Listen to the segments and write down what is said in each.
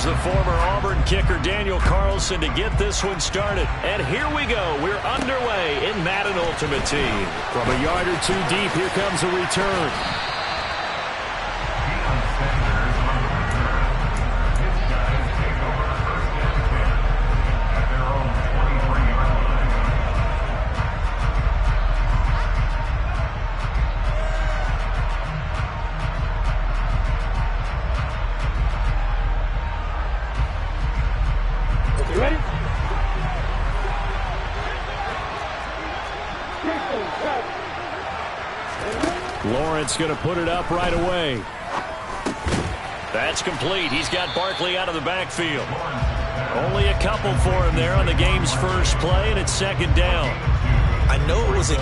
the former Auburn kicker Daniel Carlson to get this one started. And here we go. We're underway in Madden Ultimate Team. From a yard or two deep, here comes a return. Lawrence going to put it up right away. That's complete. He's got Barkley out of the backfield. Only a couple for him there on the game's first play, and it's second down. I know it was a...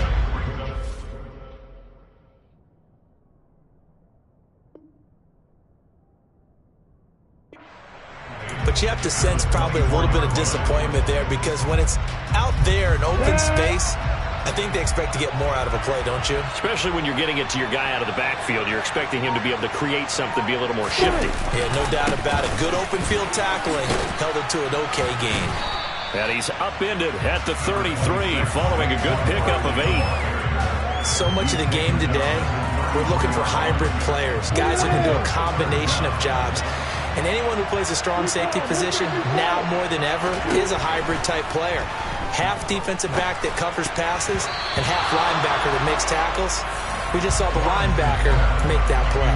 But you have to sense probably a little bit of disappointment there, because when it's out there in open space, I think they expect to get more out of a play, don't you? Especially when you're getting it to your guy out of the backfield. You're expecting him to be able to create something, be a little more shifty. Yeah, no doubt about it. Good open field tackling held it to an okay gain. And he's upended at the 33 following a good pickup of 8. So much of the game today, we're looking for hybrid players, guys who can do a combination of jobs. And anyone who plays a strong safety position, now more than ever, is a hybrid-type player. Half defensive back that covers passes and half linebacker that makes tackles. We just saw the linebacker make that play.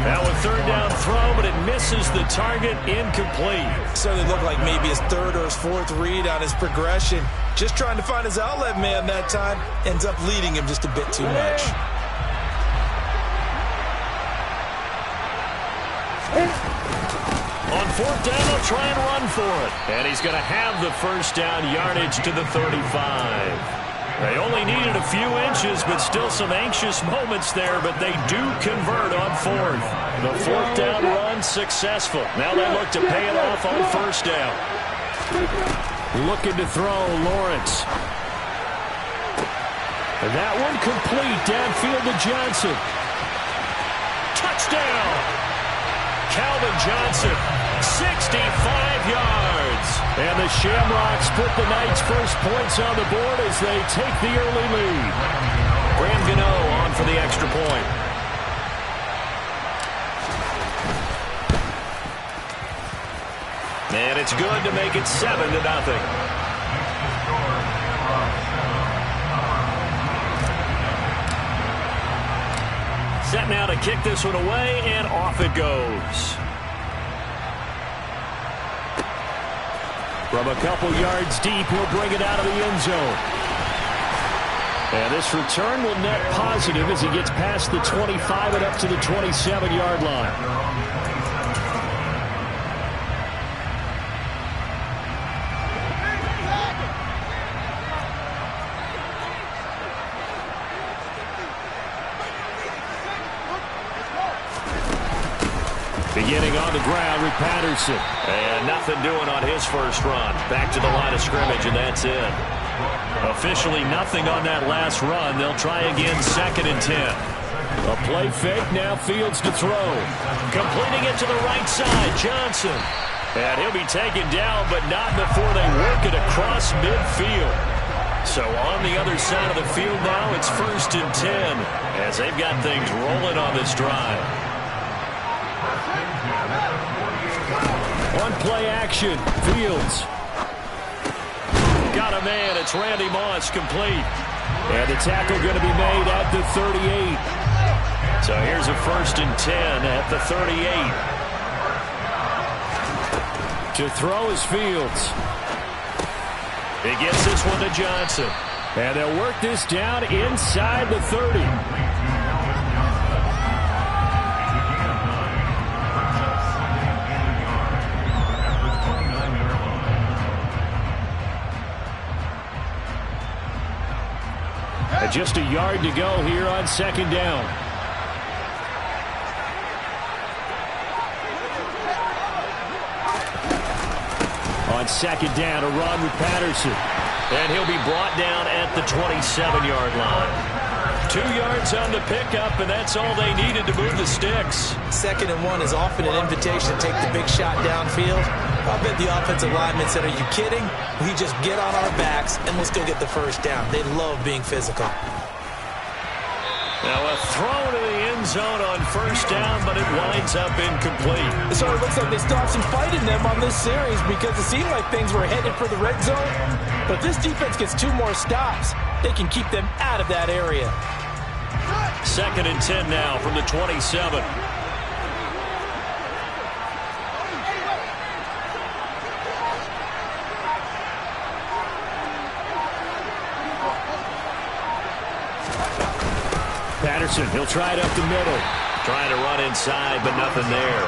Now a third down throw, but it misses the target, incomplete. Certainly looked like maybe his third or his fourth read on his progression. Just trying to find his outlet man that time. Ends up leading him just a bit too much. On fourth down, they'll try and run for it. And he's going to have the first down yardage to the 35. They only needed a few inches, but still some anxious moments there, but they do convert on fourth. The fourth down run successful. Now they look to pay it off on first down. Looking to throw, Lawrence. And that one complete downfield to Johnson. Touchdown! Calvin Johnson, 65 yards. And the Shamrocks put the Knights' first points on the board as they take the early lead. Graham Gano on for the extra point. And it's good to make it 7-0. Set now to kick this one away, and off it goes. From a couple yards deep, he'll bring it out of the end zone. And this return will net positive as he gets past the 25 and up to the 27-yard line. Beginning on the ground with Patterson. And nothing doing on his first run. Back to the line of scrimmage, and that's it. Officially nothing on that last run. They'll try again, 2nd and 10. A play fake, now Fields to throw. Completing it to the right side, Johnson. And he'll be taken down, but not before they work it across midfield. So on the other side of the field now, it's 1st and 10 as they've got things rolling on this drive. On play action, Fields. Got a man, it's Randy Moss, complete. And the tackle going to be made at the 38. So here's a 1st and 10 at the 38. To throw is Fields. He gets this one to Johnson. And they'll work this down inside the 30. Just a yard to go here on 2nd down. On 2nd down, a run with Patterson. And he'll be brought down at the 27-yard line. 2 yards on the pickup, and that's all they needed to move the sticks. 2nd and 1 is often an invitation to take the big shot downfield. I bet the offensive lineman said, are you kidding? We just get on our backs, and let's go get the first down. They love being physical. Now a throw to the end zone on 1st down, but it winds up incomplete. So it looks like they stopped some fight in them on this series because it seemed like things were headed for the red zone. But this defense gets 2 more stops. They can keep them out of that area. 2nd and 10 now from the 27. Patterson, he'll try it up the middle. Trying to run inside, but nothing there.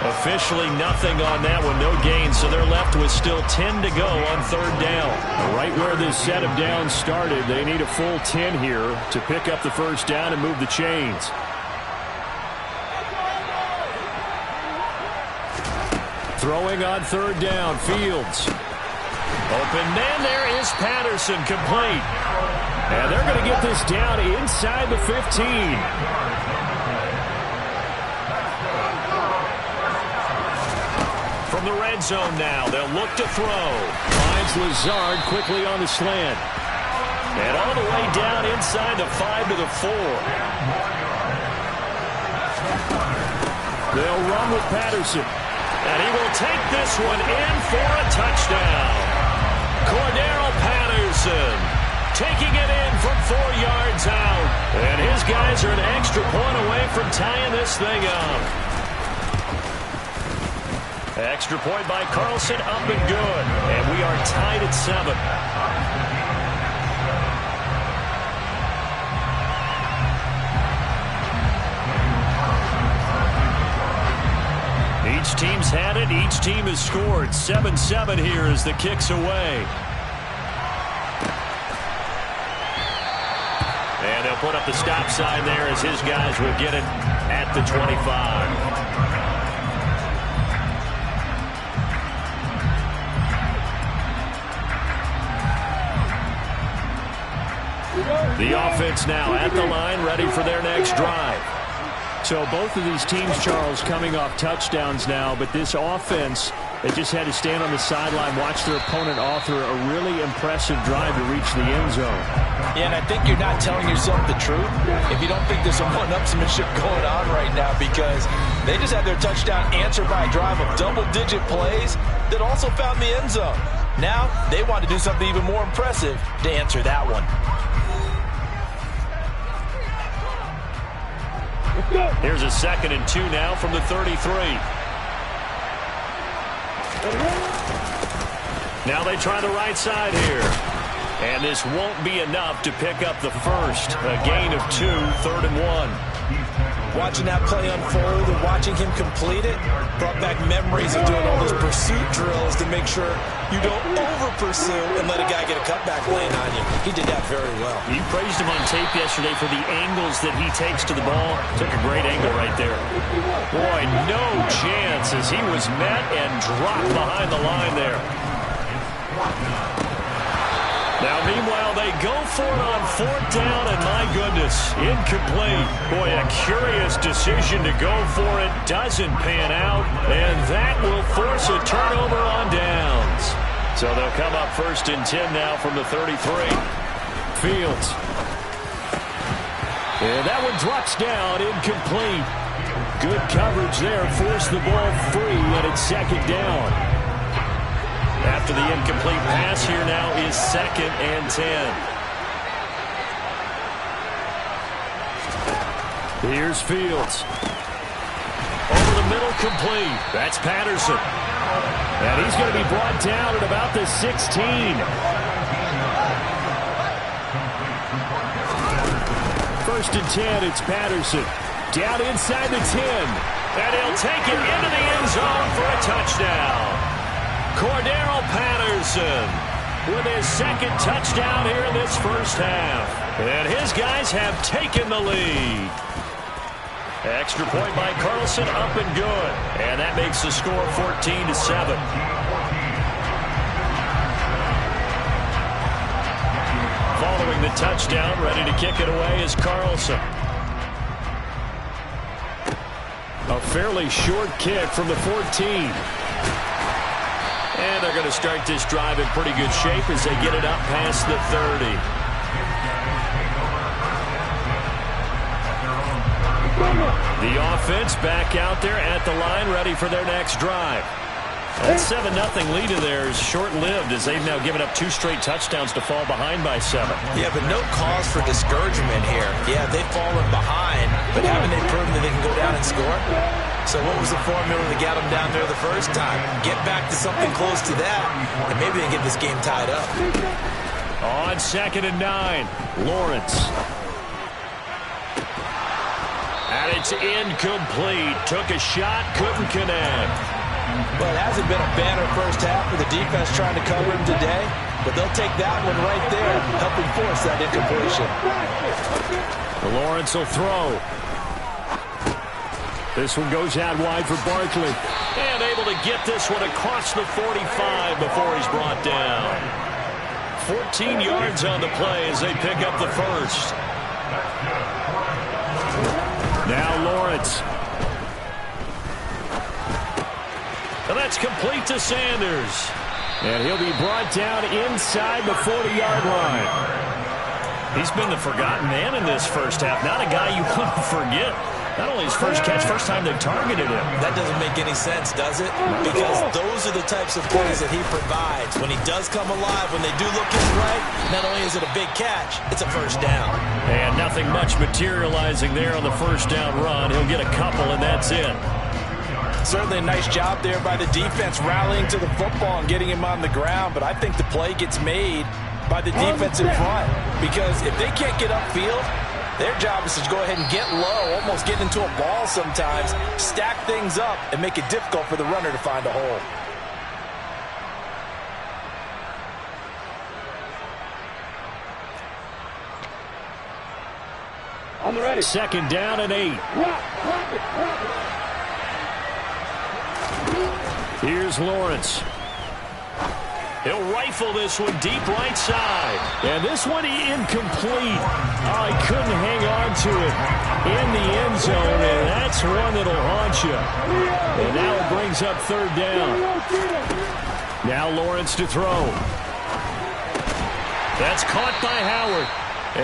Officially nothing on that one, no gain, so they're left with still 10 to go on 3rd down. Right where this set of downs started, they need a full 10 here to pick up the 1st down and move the chains. Throwing on 3rd down, Fields. Open man, there is Patterson, complete. And they're going to get this down inside the 15. From the red zone now, they'll look to throw. Finds Lazard quickly on the slant. And all the way down inside the 5 to the 4. They'll run with Patterson. And he will take this one in for a touchdown. Cordero Patterson taking it in from 4 yards out. And his guys are an extra point away from tying this thing up. Extra point by Carlson, up and good. And we are tied at 7. Each team's had it. Each team has scored. 7-7 here as the kick's away. And they'll put up the stop sign there as his guys will get it at the 25. The offense now at the line, ready for their next drive. So both of these teams, Charles, coming off touchdowns now, but this offense, they just had to stand on the sideline, watch their opponent author a really impressive drive to reach the end zone. Yeah, and I think you're not telling yourself the truth if you don't think there's some one-upsmanship going on right now, because they just had their touchdown answered by a drive of double-digit plays that also found the end zone. Now they want to do something even more impressive to answer that one. Here's a 2nd and 2 now from the 33. Now they try the right side here. And this won't be enough to pick up the first. A gain of 2, 3rd and 1. Watching that play unfold and watching him complete it brought back memories of doing all those pursuit drills to make sure you don't over-pursue and let a guy get a cutback lane on you. He did that very well. You praised him on tape yesterday for the angles that he takes to the ball. Took a great angle right there. Boy, no chance as he was met and dropped behind the line there. Now, meanwhile, they go for it on 4th down, and my goodness, incomplete. Boy, a curious decision to go for it. Doesn't pan out, and that will force a turnover on downs. So they'll come up 1st and 10 now from the 33. Fields. And that one drops down, incomplete. Good coverage there, forced the ball free, and it's 2nd down. After the incomplete pass, here now is 2nd and 10. Here's Fields. Over the middle, complete. That's Patterson. And he's going to be brought down at about the 16. 1st and 10, it's Patterson. Down inside the 10. And he'll take it into the end zone for a touchdown. Cordero Patterson with his 2nd touchdown here in this 1st half. And his guys have taken the lead. Extra point by Carlson, up and good. And that makes the score 14-7. Following the touchdown, ready to kick it away is Carlson. A fairly short kick from the 14. And they're going to start this drive in pretty good shape as they get it up past the 30. The offense back out there at the line, ready for their next drive. That 7-0 lead of theirs short-lived as they've now given up 2 straight touchdowns to fall behind by 7. Yeah, but no cause for discouragement here. Yeah, they've fallen behind, but haven't they proven that they can go down and score? So what was the formula that got them down there the first time? Get back to something close to that, and maybe they get this game tied up. On 2nd and 9, Lawrence. And it's incomplete. Took a shot, couldn't connect. Well, it hasn't been a banner first half for the defense trying to cover him today, but they'll take that one right there, helping force that incompletion. Lawrence will throw. This one goes out wide for Barkley. And able to get this one across the 45 before he's brought down. 14 yards on the play as they pick up the first. Now Lawrence. And that's complete to Sanders. And he'll be brought down inside the 40-yard line. He's been the forgotten man in this first half. Not a guy you want to forget. Not only his first catch, first time they've targeted him. That doesn't make any sense, does it? Because those are the types of plays that he provides. When he does come alive, when they do look in right, not only is it a big catch, it's a first down. And nothing much materializing there on the first down run. He'll get a couple, and that's it. Certainly a nice job there by the defense rallying to the football and getting him on the ground, but I think the play gets made by the defense in front because if they can't get upfield, their job is to go ahead and get low, almost get into a ball sometimes, stack things up, and make it difficult for the runner to find a hole. On the ready. 2nd down and 8. Here's Lawrence. He'll rifle this one deep right side. And this one incomplete. Oh, he couldn't hang on to it in the end zone, and that's one that'll haunt you. And now it brings up 3rd down. Now Lawrence to throw. That's caught by Howard.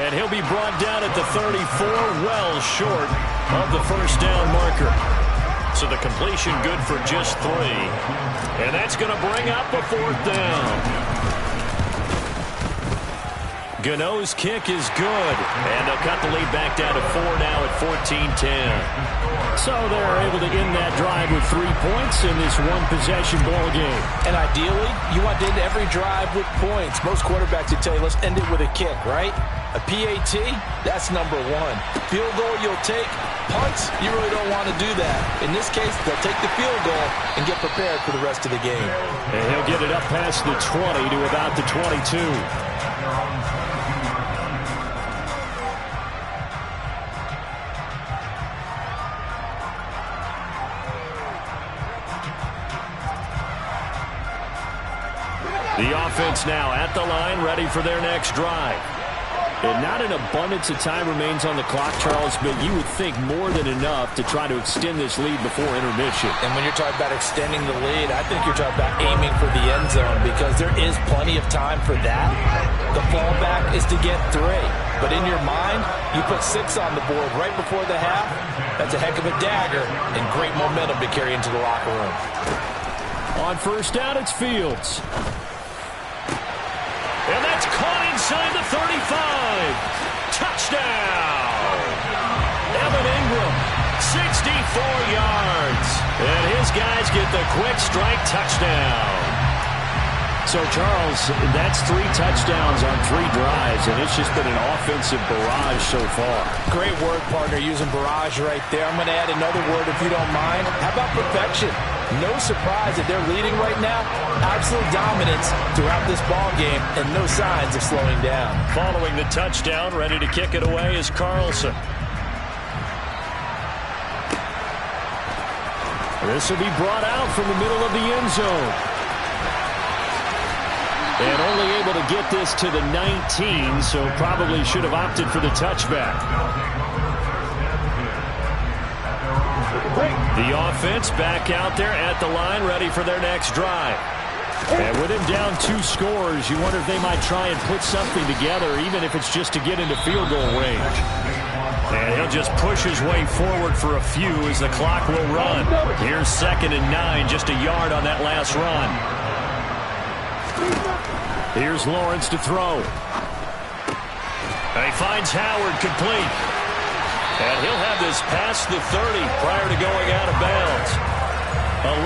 And he'll be brought down at the 34, well short of the first down marker. So the completion good for just 3. And that's going to bring up a 4th down. Gano's kick is good. And they'll cut the lead back down to 4 now at 14-10. So they're able to end that drive with 3 points in this one-possession ball game. And ideally, you want to end every drive with points. Most quarterbacks would tell you, let's end it with a kick, right? A PAT, that's number 1. Field goal you'll take. Punts, you really don't want to do that. In this case, they'll take the field goal and get prepared for the rest of the game. And he'll get it up past the 20 to about the 22. The offense now at the line, ready for their next drive. And not an abundance of time remains on the clock, Charles, but you would think more than enough to try to extend this lead before intermission. And when you're talking about extending the lead, I think you're talking about aiming for the end zone because there is plenty of time for that. The fallback is to get 3. But in your mind, you put 6 on the board right before the half. That's a heck of a dagger and great momentum to carry into the locker room. On first down, it's Fields. And that's caught inside the 35. Touchdown. Evan Ingram, 64 yards. And his guys get the quick strike touchdown. So, Charles, that's 3 touchdowns on 3 drives, and it's just been an offensive barrage so far. Great word, partner, using barrage right there. I'm going to add another word if you don't mind. How about perfection? No surprise that they're leading right now. Absolute dominance throughout this ball game and no signs of slowing down. Following the touchdown, ready to kick it away is Carlson. This will be brought out from the middle of the end zone. And only able to get this to the 19, so probably should have opted for the touchback. The offense back out there at the line, ready for their next drive. And with him down 2 scores, you wonder if they might try and put something together, even if it's just to get into field goal range. And he'll just push his way forward for a few as the clock will run. Here's 2nd and 9, just a yard on that last run. Here's Lawrence to throw. And he finds Howard complete. And he'll have this past the 30 prior to going out of bounds.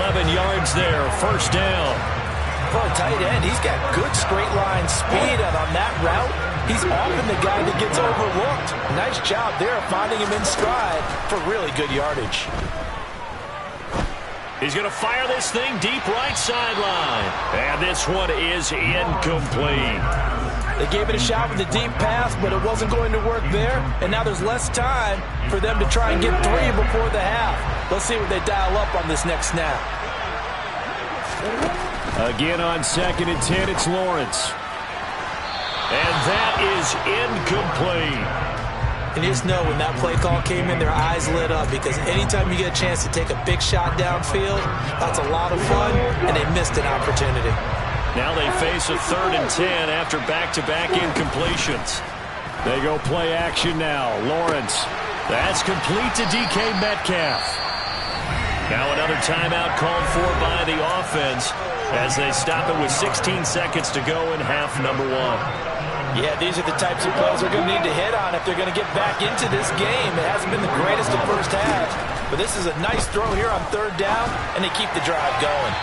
11 yards there, 1st down. For a tight end, he's got good straight line speed, and on that route, he's often the guy that gets overlooked. Nice job there finding him in stride for really good yardage. He's going to fire this thing deep right sideline. And this one is incomplete. They gave it a shot with the deep pass, but it wasn't going to work there. And now there's less time for them to try and get 3 before the half. Let's see what they dial up on this next snap. Again on 2nd and 10, it's Lawrence. And that is incomplete. And you just know when that play call came in, their eyes lit up, because anytime you get a chance to take a big shot downfield, that's a lot of fun, and they missed an opportunity. Now they face a 3rd and 10 after back-to-back incompletions. They go play action now. Lawrence. That's complete to DK Metcalf. Now another timeout called for by the offense as they stop it with 16 seconds to go in half number 1. Yeah, these are the types of plays they're going to need to hit on if they're going to get back into this game. It hasn't been the greatest of first halves, but this is a nice throw here on 3rd down, and they keep the drive going.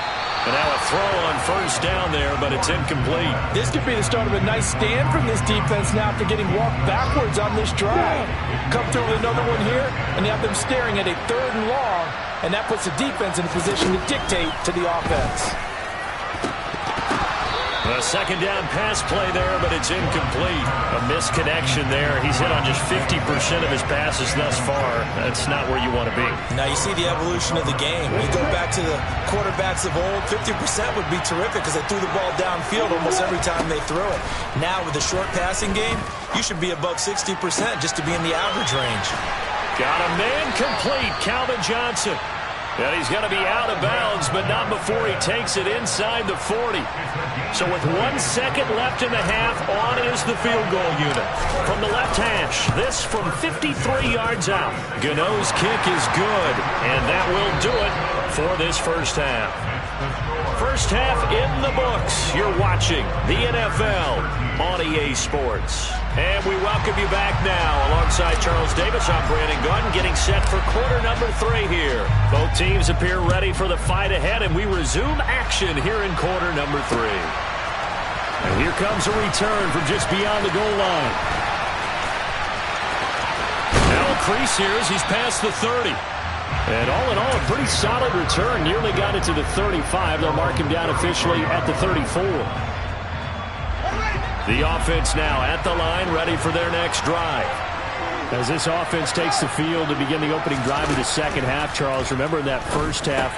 And now a throw on 1st down there, but it's incomplete. This could be the start of a nice stand from this defense now after getting walked backwards on this drive. Come through with another one here, and you have them staring at a 3rd and long, and that puts the defense in a position to dictate to the offense. A 2nd down pass play there, but it's incomplete. A misconnection there. He's hit on just 50% of his passes thus far. That's not where you want to be. Now you see the evolution of the game. You go back to the quarterbacks of old, 50% would be terrific because they threw the ball downfield almost every time they threw it. Now with the short passing game, you should be above 60% just to be in the average range. Got a man complete, Calvin Johnson. And he's going to be out of bounds, but not before he takes it inside the 40. So with 1 second left in the half, on is the field goal unit. From the left hash, this from 53 yards out. Gano's kick is good, and that will do it for this first half. First half in the books. You're watching the NFL on EA Sports. And we welcome you back now. Alongside Charles Davis, I'm Brandon Gunn, getting set for quarter number 3 here. Both teams appear ready for the fight ahead, and we resume action here in quarter number 3. And here comes a return from just beyond the goal line. Now a crease here as he's past the 30. And all in all, a pretty solid return. Nearly got it to the 35. They'll mark him down officially at the 34. The offense now at the line, ready for their next drive. As this offense takes the field to begin the opening drive of the second half, Charles, remember in that first half,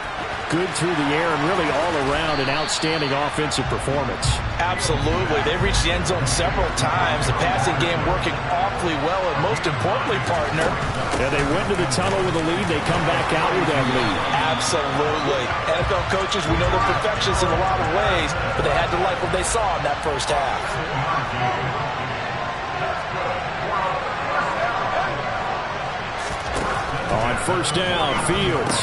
good through the air and really all around an outstanding offensive performance. Absolutely. They reached the end zone several times. The passing game working awfully well, and most importantly, partner. Yeah, they went to the tunnel with a lead. They come back out with that lead. Absolutely. NFL coaches, we know they're perfectionists in a lot of ways, but they had to like what they saw in that first half. On 1st down, Fields.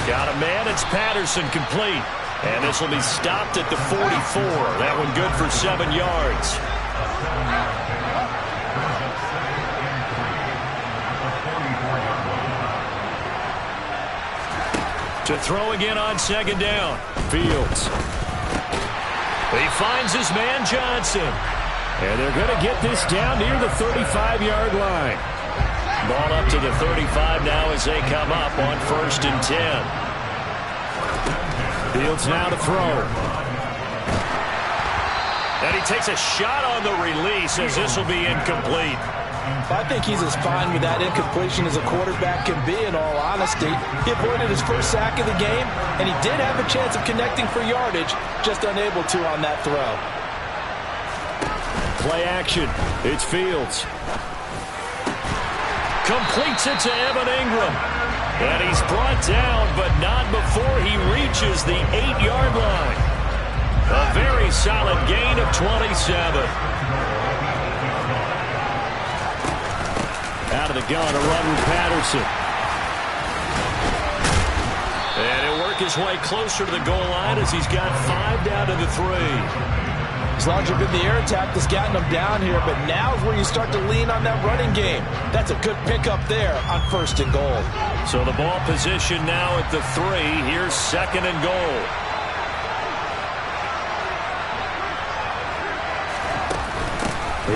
Got a man, it's Patterson complete. And this will be stopped at the 44. That one good for 7 yards. To throw again on 2nd down, Fields. He finds his man Johnson. And they're going to get this down near the 35-yard line. Ball up to the 35 now as they come up on 1st and 10. Fields now to throw. And he takes a shot on the release as this will be incomplete. I think he's as fine with that incompletion as a quarterback can be, in all honesty. He avoided his first sack of the game, and he did have a chance of connecting for yardage, just unable to on that throw. Play action. It's Fields. Completes it to Evan Ingram. And he's brought down, but not before he reaches the 8-yard line. A very solid gain of 27. Out of the gun, a run with Patterson. And he'll work his way closer to the goal line as he's got 5 down to the 3. As long as you've been the air attack that's gotten them down here, but now is where you start to lean on that running game. That's a good pickup there on 1st and goal. So the ball position now at the 3. Here's 2nd and goal.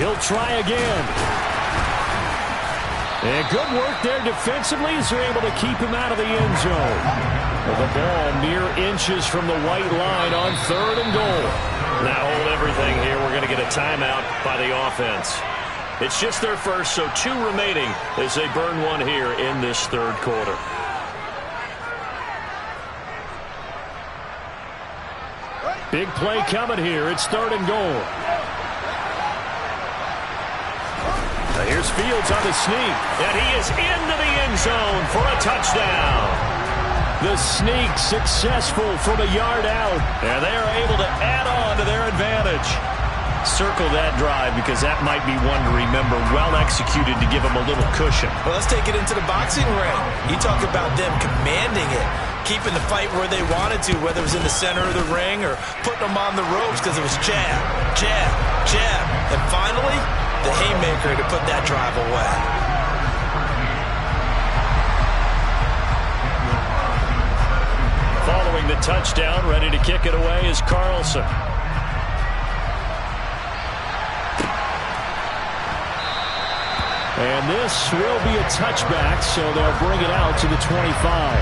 He'll try again. And good work there defensively as they're able to keep him out of the end zone. The ball mere inches from the white line on 3rd and goal. Now hold everything here. We're going to get a timeout by the offense. It's just their first, so 2 remaining as they burn one here in this 3rd quarter. Big play coming here. It's 3rd and goal. Now here's Fields on the sneak, and he is into the end zone for a touchdown. The sneak successful from a yard out, and they are able to add on to their advantage. Circle that drive because that might be one to remember. Well executed to give them a little cushion. Well, let's take it into the boxing ring. You talk about them commanding it, keeping the fight where they wanted to, whether it was in the center of the ring or putting them on the ropes because it was jab, jab, jab. And finally, the haymaker to put that drive away. Following the touchdown, ready to kick it away is Carlson. And this will be a touchback, so they'll bring it out to the 25.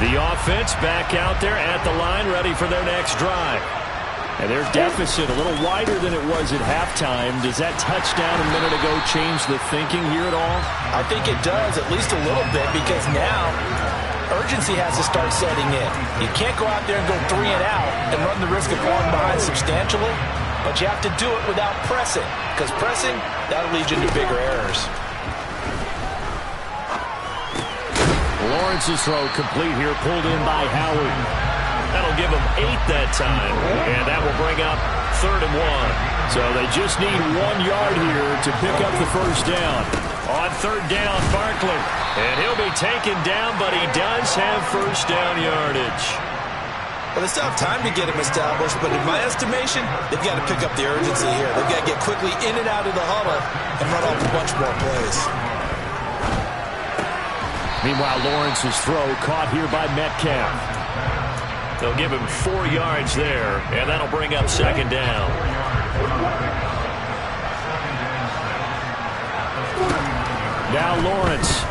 The offense back out there at the line, ready for their next drive. And their deficit a little wider than it was at halftime. Does that touchdown a minute ago change the thinking here at all? I think it does, at least a little bit, because now urgency has to start setting in. You can't go out there and go 3 and out and run the risk of falling behind substantially, but you have to do it without pressing, because pressing, that'll lead you into bigger errors. Lawrence's throw complete here, pulled in by Howard. That'll give them 8 that time, and that will bring up 3rd and 1. So they just need 1 yard here to pick up the first down. On 3rd down, Barkley. And he'll be taken down, but he does have first down yardage. Well, they still have time to get him established, but in my estimation, they've got to pick up the urgency here. They've got to get quickly in and out of the huddle and run off a bunch more plays. Meanwhile, Lawrence's throw caught here by Metcalf. They'll give him 4 yards there, and that'll bring up 2nd down. Now Lawrence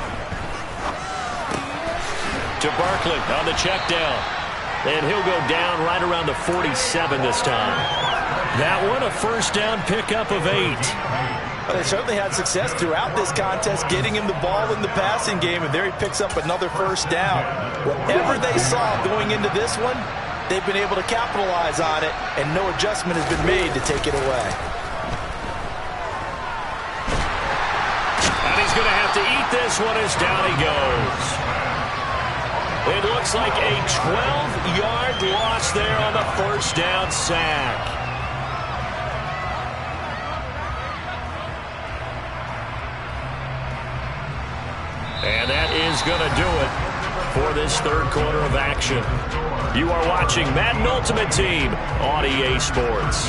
to Barkley on the check down. And he'll go down right around the 47 this time. That one a first down pickup of 8. Well, they certainly had success throughout this contest getting him the ball in the passing game, and there he picks up another first down. Whatever they saw going into this one, they've been able to capitalize on it, and no adjustment has been made to take it away. And he's going to have to eat this one as down he goes. It looks like a 12-yard loss there on the first down sack. And that is going to do it for this 3rd quarter of action. You are watching Madden Ultimate Team on EA Sports.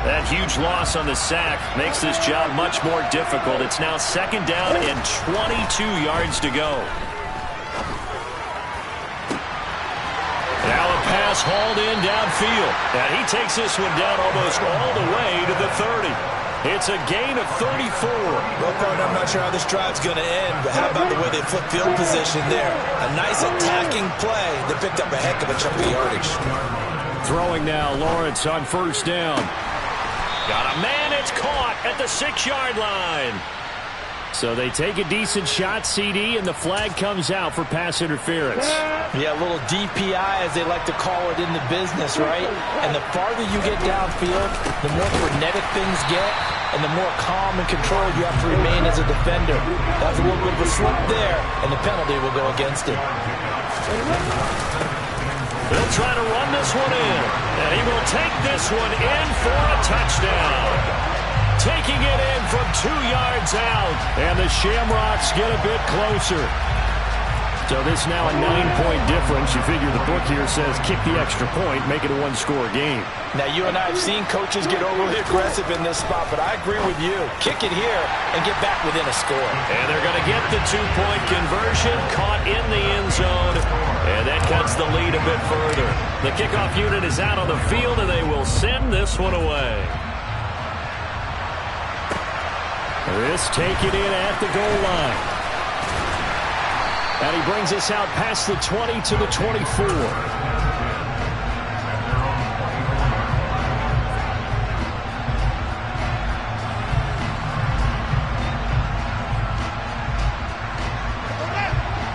That huge loss on the sack makes this job much more difficult. It's now 2nd down and 22 yards to go. Now a pass hauled in downfield. And he takes this one down almost all the way to the 30. It's a gain of 34. Well, partner, I'm not sure how this drive's going to end, but how about the way they flip field position there? A nice attacking play that picked up a heck of a chunk of yardage. Throwing now, Lawrence on first down. Got a man, it's caught at the 6-yard line. So they take a decent shot, CD, and the flag comes out for pass interference. Yeah, a little DPI, as they like to call it in the business, right? And the farther you get downfield, the more frenetic things get, and the more calm and controlled you have to remain as a defender. That's a little bit of a slip there, and the penalty will go against it. They'll try to run this one in, and he will take this one in for a touchdown. Taking it in from 2 yards out, and the Shamrocks get a bit closer. So this now a 9-point difference. You figure the book here says kick the extra point, make it a 1-score game. Now, you and I have seen coaches get overly aggressive in this spot, but I agree with you. Kick it here and get back within a score. And they're going to get the 2-point conversion, caught in the end zone, and that cuts the lead a bit further. The kickoff unit is out on the field, and they will send this one away. This taken in at the goal line. And he brings us out past the 20 to the 24.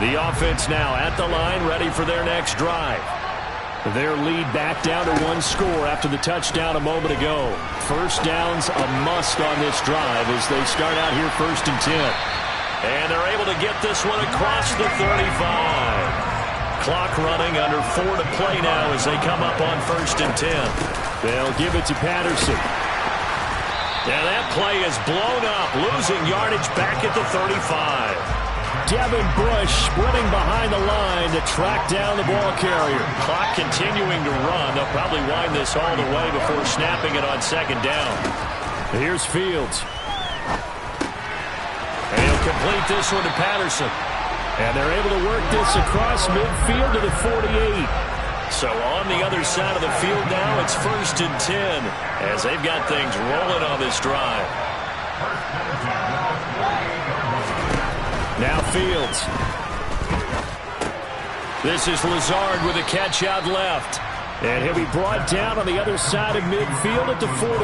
The offense now at the line, ready for their next drive. Their lead back down to 1 score after the touchdown a moment ago. First down's a must on this drive as they start out here 1st and 10. And they're able to get this one across the 35. Clock running, under 4 to play now as they come up on 1st and 10. They'll give it to Patterson. And that play is blown up, losing yardage back at the 35. Devin Bush sprinting behind the line to track down the ball carrier. Clock continuing to run. They'll probably wind this all the way before snapping it on 2nd down. Here's Fields. And he'll complete this one to Patterson. And they're able to work this across midfield to the 48. So on the other side of the field now, it's 1st and 10 as they've got things rolling on this drive. Now Fields. This is Lazard with a catch out left. And he'll be brought down on the other side of midfield at the 43.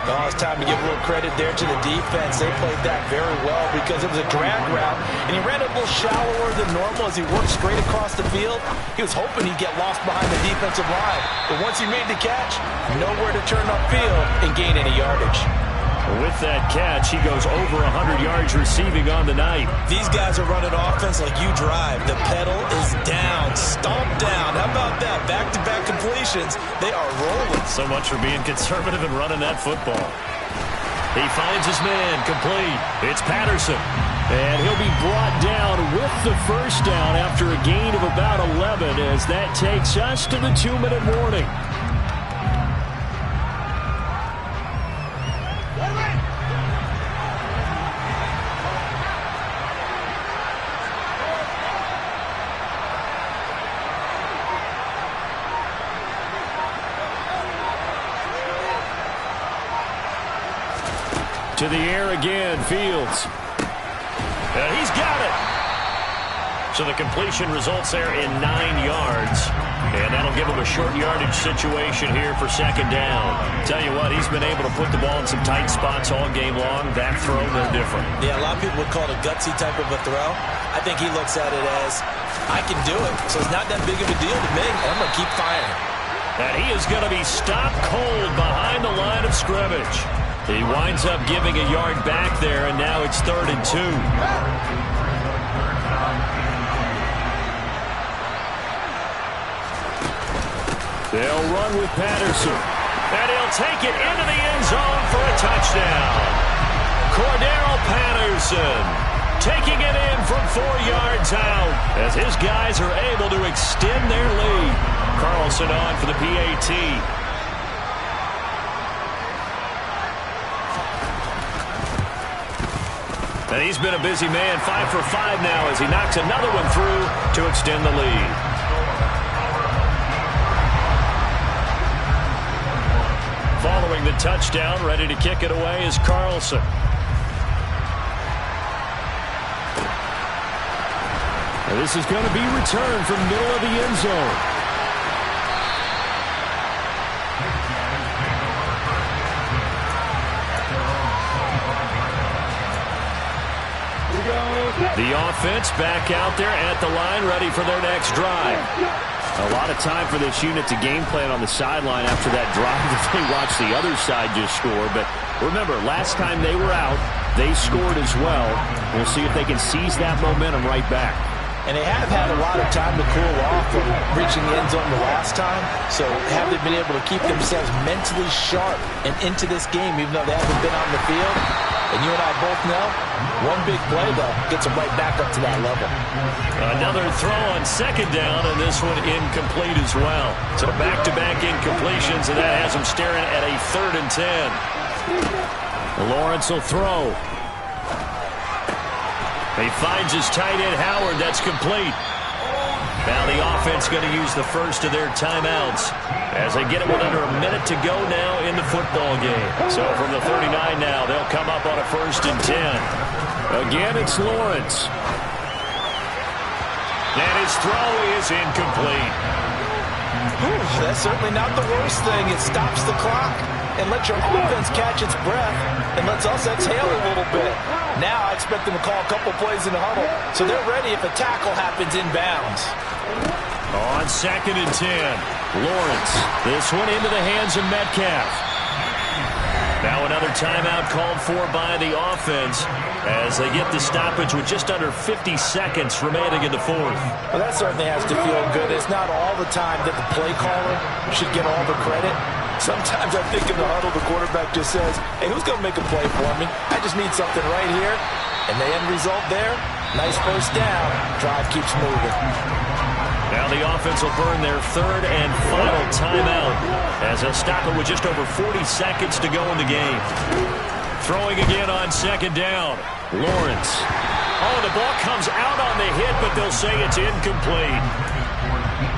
Oh, it's time to give a little credit there to the defense. They played that very well because it was a drag route, and he ran a little shallower than normal as he worked straight across the field. He was hoping he'd get lost behind the defensive line. But once he made the catch, nowhere to turn upfield and gain any yardage. With that catch, he goes over 100 yards receiving on the night. These guys are running offense like you drive. The pedal is down, stomped down. How about that? Back-to-back completions. They are rolling. So much for being conservative and running that football. He finds his man, complete. It's Patterson. And he'll be brought down with the first down after a gain of about 11 as that takes us to the 2-minute warning. To the air again, Fields. And he's got it. So the completion results there in 9 yards. And that'll give him a short yardage situation here for 2nd down. Tell you what, he's been able to put the ball in some tight spots all game long. That throw, no different. Yeah, a lot of people would call it a gutsy type of a throw. I think he looks at it as, I can do it, so it's not that big of a deal to me, and I'm going to keep firing. And he is going to be stopped cold behind the line of scrimmage. He winds up giving a yard back there, and now it's 3rd and 2. They'll run with Patterson. And he'll take it into the end zone for a touchdown. Cordero Patterson taking it in from 4 yards out as his guys are able to extend their lead. Carlson on for the PAT. And he's been a busy man, 5 for 5 now as he knocks another one through to extend the lead. Following the touchdown, ready to kick it away is Carlson. And this is going to be returned from middle of the end zone. The offense back out there at the line, ready for their next drive. A lot of time for this unit to game plan on the sideline after that drive that they watched the other side just score. But remember, last time they were out, they scored as well. We'll see if they can seize that momentum right back. And they have had a lot of time to cool off from reaching the end zone the last time. So have they been able to keep themselves mentally sharp and into this game, even though they haven't been on the field? And you and I both know, one big play, though, gets them right back up to that level. Another throw on second down, and this one incomplete as well. So back-to-back incompletions, and that has them staring at a 3rd and 10. Lawrence will throw. He finds his tight end, Howard. That's complete. Now the offense going to use the first of their timeouts as they get it with under a minute to go now in the football game. So from the 39 now, they'll come up on a 1st and 10. Again, it's Lawrence. And his throw is incomplete. That's certainly not the worst thing. It stops the clock and lets your offense catch its breath and lets us exhale a little bit. Now I expect them to call a couple plays in the huddle, so they're ready if a tackle happens inbounds. On 2nd and 10, Lawrence. This one into the hands of Metcalf. Now another timeout called for by the offense as they get the stoppage with just under 50 seconds remaining in the 4th. Well, that certainly has to feel good. It's not all the time that the play caller should get all the credit. Sometimes I think in the huddle, the quarterback just says, hey, who's going to make a play for me? I just need something right here. And the end result there, nice first down. Drive keeps moving. Now the offense will burn their 3rd and final timeout as they'll stop it with just over 40 seconds to go in the game. Throwing again on 2nd down. Lawrence. Oh, the ball comes out on the hit, but they'll say it's incomplete.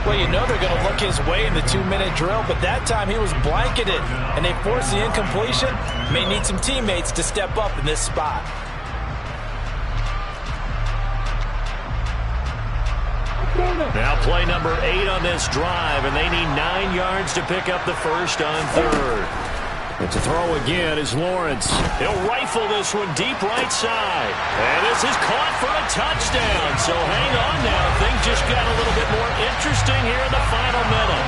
Well, you know they're going to look his way in the 2-minute drill, but that time he was blanketed, and they forced the incompletion. May need some teammates to step up in this spot. Now play number 8 on this drive, and they need 9 yards to pick up the first on 3rd. And to throw again is Lawrence. He'll rifle this one deep right side. And this is caught for a touchdown. So hang on now. Things just got a little bit more interesting here in the final minute.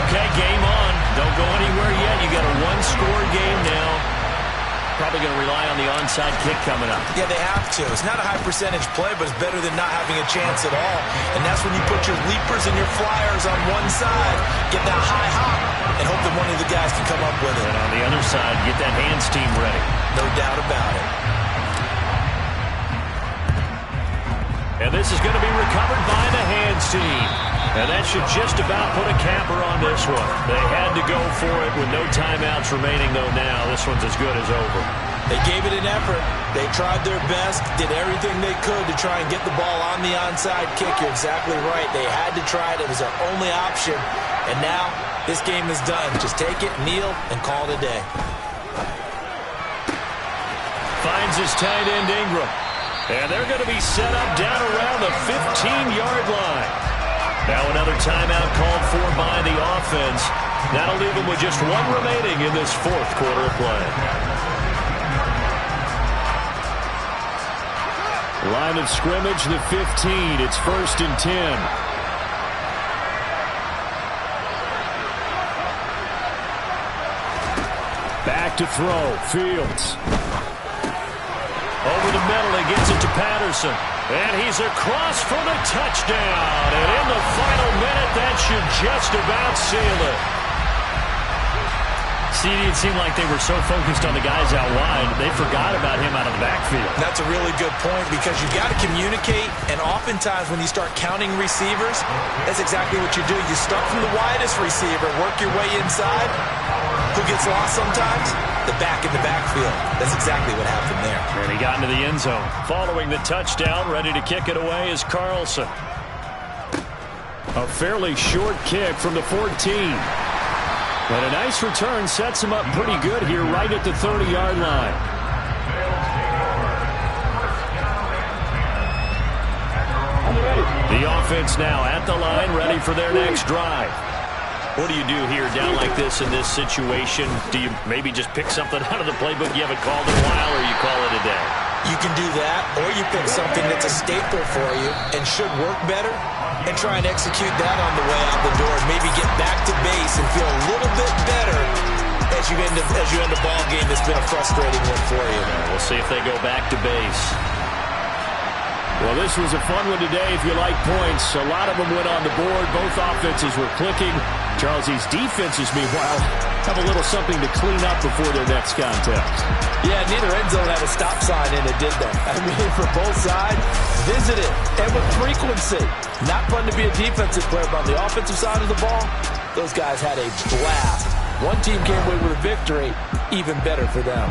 Okay, game on. Don't go anywhere yet. You got a 1-score game now. Probably going to rely on the onside kick coming up. Yeah, they have to. It's not a high percentage play, but it's better than not having a chance at all. And that's when you put your leapers and your flyers on one side, get that high hop, and hope that one of the guys can come up with it. And on the other side, get that hands team ready. No doubt about it. And this is going to be recovered by the hands team. And that should just about put a capper on this one. They had to go for it with no timeouts remaining, though now. This one's as good as over. They gave it an effort. They tried their best, did everything they could to try and get the ball on the onside kick. You're exactly right. They had to try it. It was their only option. And now this game is done. Just take it, kneel, and call it a day. Finds his tight end, Ingram. And they're going to be set up down around the 15-yard line. Now another timeout called for by the offense. That'll leave them with just 1 remaining in this 4th quarter of play. Line of scrimmage, the 15. It's 1st and 10. Back to throw. Fields. Over the middle, he gets it to Patterson. And he's across for the touchdown. And in the final minute, that should just about seal it. See, it seemed like they were so focused on the guys out wide, they forgot about him out of the backfield. That's a really good point because you've got to communicate, and oftentimes when you start counting receivers, that's exactly what you do. You start from the widest receiver, work your way inside. Who gets lost sometimes? The back in the backfield. That's exactly what happened there. And he got into the end zone. Following the touchdown, ready to kick it away is Carlson. A fairly short kick from the 14. But a nice return sets him up pretty good here right at the 30-yard line. The offense now at the line, ready for their next drive. What do you do here down like this in this situation? Do you maybe just pick something out of the playbook you haven't called in a while, or you call it a day? You can do that, or you pick something that's a staple for you and should work better and try and execute that on the way out the door and maybe get back to base and feel a little bit better as you end a ball game that's been a frustrating one for you. We'll see if they go back to base. Well, this was a fun one today if you like points. A lot of them went on the board. Both offenses were clicking. Charles, these defenses, meanwhile, have a little something to clean up before their next contest. Yeah, neither end zone had a stop sign in it, did they? I mean, for both sides, visit it, and with frequency. Not fun to be a defensive player, but on the offensive side of the ball, those guys had a blast. One team came away with a victory, even better for them.